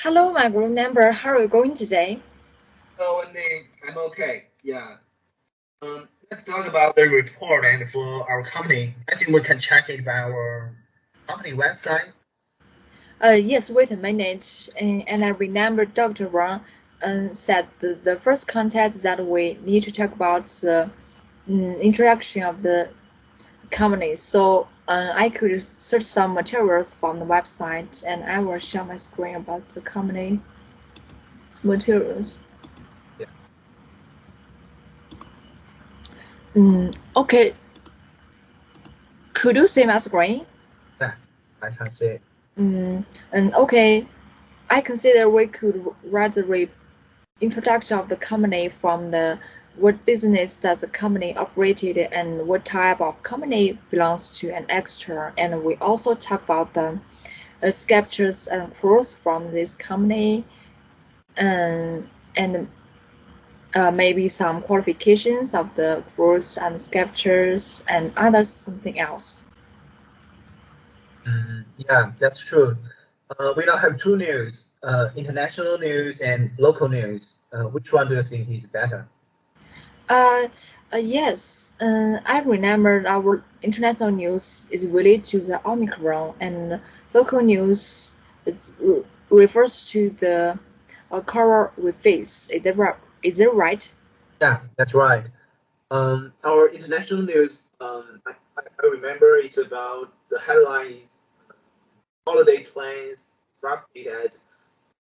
Hello, my group member. How are you going today? Oh, Wendy, I'm okay. Yeah. Let's talk about the report and for our company. I think we can check it by our company website. Yes, wait a minute. And I remember Dr. Wang said the first content that we need to talk about the introduction of the company. So I could search some materials from the website and I will share my screen about the company materials. Yeah, Okay, could you see my screen? yeah, I can see it. And okay, I consider we could write the introduction of the company from the what business does the company operated and what type of company belongs to an extra, and we also talk about the sculptures and fruits from this company and maybe some qualifications of the fruits and sculptures and other something else. Yeah, that's true. We now have two news, international news and local news. Which one do you think is better? Uh, yes, I remember our international news is related to the Omicron, and local news refers to the current we face. Is that right? Yeah, that's right. Our international news, I remember it's about the headline is holiday plans disrupted as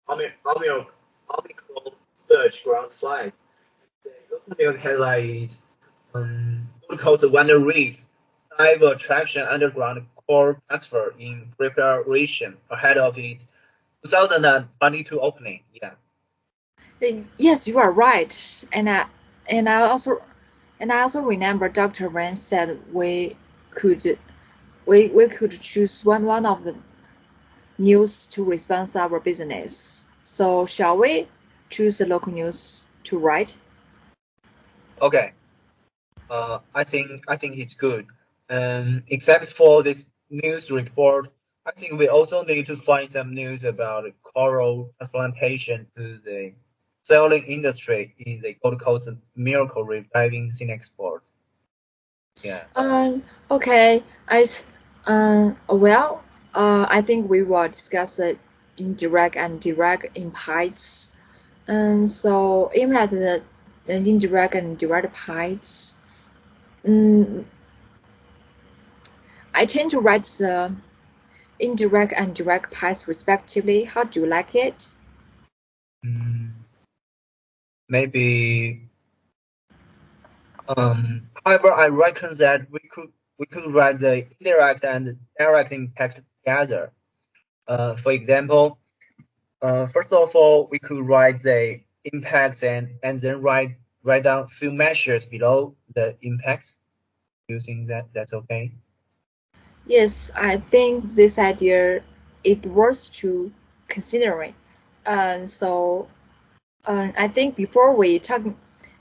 Omicron surge grounds flight. The local news headline is Gold Coast Wonder Reef dive attraction underground core transfer in preparation ahead of its 2022 opening. Yeah. Yes, you are right. And I also and I also remember Dr. Ren said could we could choose one of the news to respond to our business. So shall we choose the local news to write? Okay. I think it's good. Except for this news report, I think we also need to find some news about coral transplantation to the sailing industry in the Gold Coast Miracle Reef diving scene export. Yeah. Okay. Well, I think we will discuss the indirect and direct impacts. And so, even at the indirect and direct impacts, um, I tend to write the indirect and direct impacts respectively. How do you like it? Mm, maybe. However, I reckon that we could write the indirect and direct impact together. For example, first of all, we could write the impacts and then write down few measures below the impacts. Do you think that that's okay? Yes, I think this idea it worth to considering. And so I think before we talking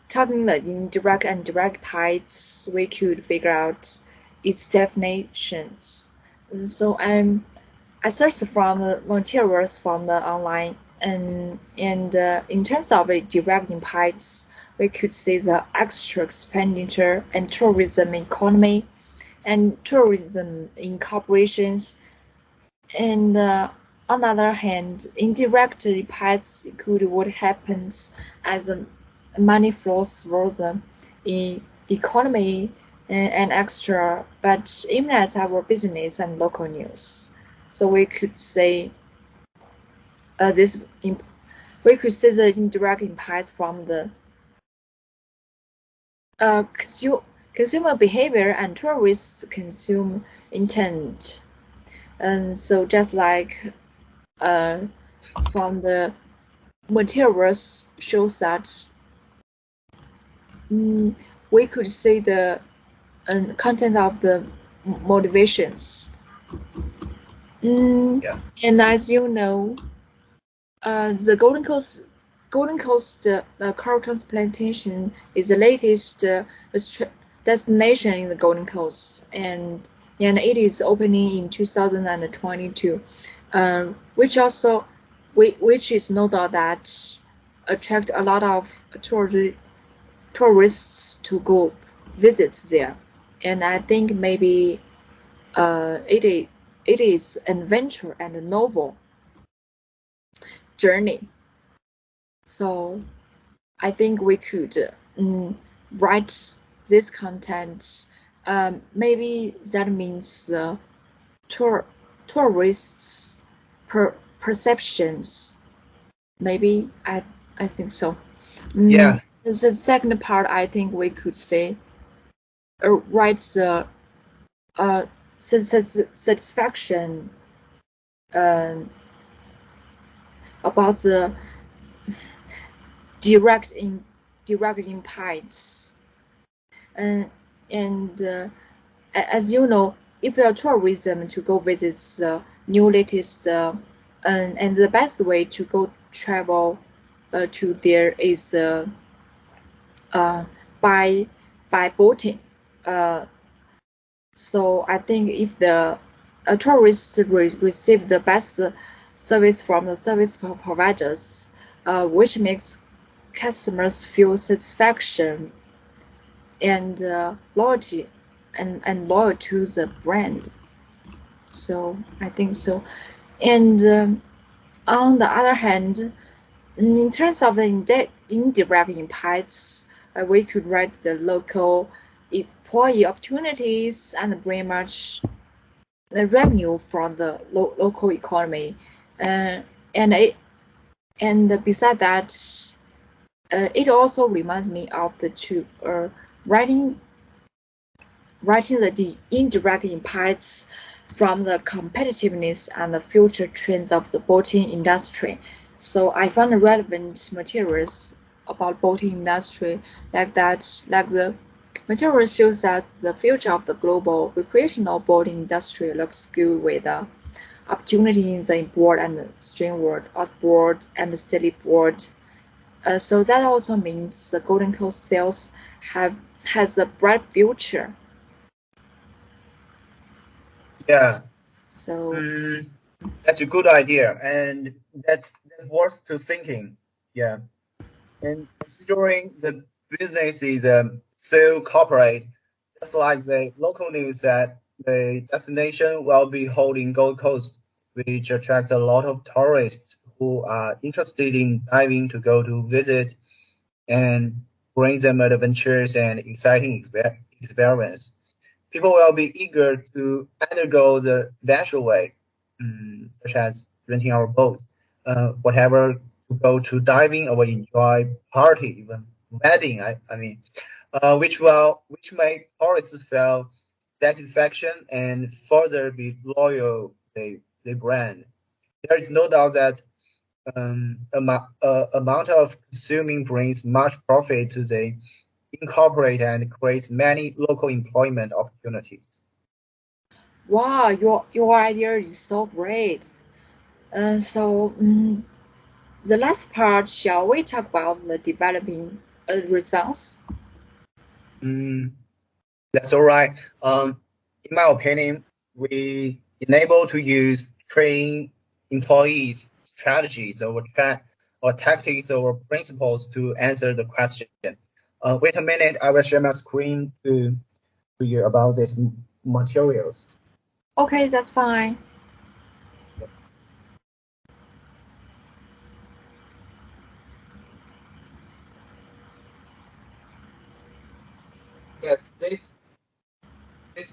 the indirect and direct types, we could figure out its definitions. And so I searched from the materials from the online and in terms of the direct impacts, we could see the extra expenditure and tourism economy and tourism in corporations and on the other hand, indirect impacts could what happens as money flows through the economy and extra, but impact our business and local news. So we could say this. We could see the indirect impacts from the uh, consumer behavior and tourists consume intent. And so just like uh, from the materials shows that mm, we could see the content of the motivations. Yeah. And as you know, the Golden Coast coral transplantation is the latest destination in the Golden Coast, and it is opening in 2022, which also which is no doubt that attract a lot of tourists to go visit there. And I think maybe it is adventure and novel journey. So I think we could write this content. Maybe that means tourists perceptions. Maybe I think so. Yeah. The second part, I think we could say write the satisfaction about the direct impacts. And as you know, if the tourism to go visit the new latest and the best way to go travel to there is by boating. So I think if the tourists receive the best service from the service providers, which makes customers feel satisfaction and loyalty and loyal to the brand. So I think so. And on the other hand, in terms of the indirect impacts, we could write the local employee opportunities and bring much the revenue from the local economy. And beside that, it also reminds me of the writing the indirect impacts from the competitiveness and the future trends of the boating industry. So I found relevant materials about boating industry like the material shows that the future of the global recreational boating industry looks good with opportunity in the inboard and streamboard, outboard and sailboard. So that also means the Golden Coast sales has a bright future. Yeah. So that's a good idea, and that's worth to thinking. Yeah. And considering the business is so corporate, just like the local news that the destination will be holding Gold Coast, which attracts a lot of tourists who are interested in diving to go to visit and bring them adventures and exciting experience. People will be eager to undergo the natural way, such as renting our boat, whatever, to go to diving or enjoy party, even wedding. I mean, which make tourists feel satisfaction and further be loyal the brand. There is no doubt that amount of consuming brings much profit to the incorporate and creates many local employment opportunities. wow, your idea is so great. So the last part, shall we talk about the developing response? That's all right. In my opinion, we enable to use train employees strategies or tactics or principles to answer the question. Wait a minute, I will share my screen to you about these materials. Okay, that's fine. Yes, these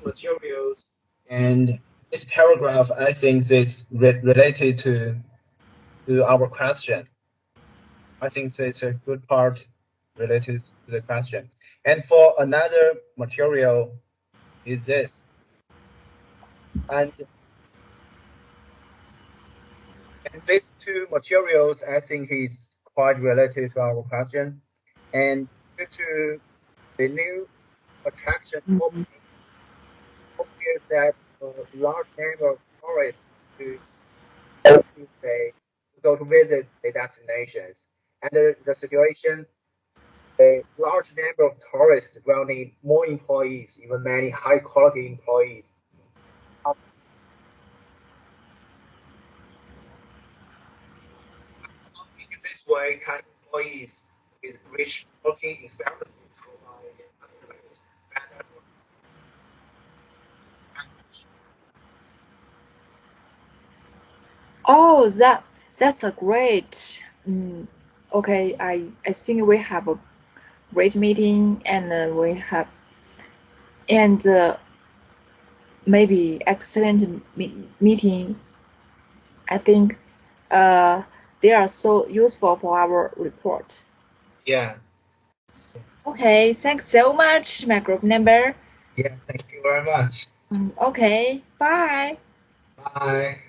materials and this paragraph, I think, is related to our question. I think it's a good part related to the question. And for another material is this. And these two materials, I think, is quite related to our question. And due to the new attraction opening, obvious that a large number of tourists to go to visit the destinations. Under the situation, a large number of tourists will need more employees, even many high quality employees. In this way, can employees with rich working experience provide better. Oh, that's a great. Okay, I think we have a great meeting and we have and maybe excellent meeting. I think uh, they are so useful for our report. Yeah. Okay, thanks so much, my group member. Yeah. Thank you very much. Okay, bye. Bye.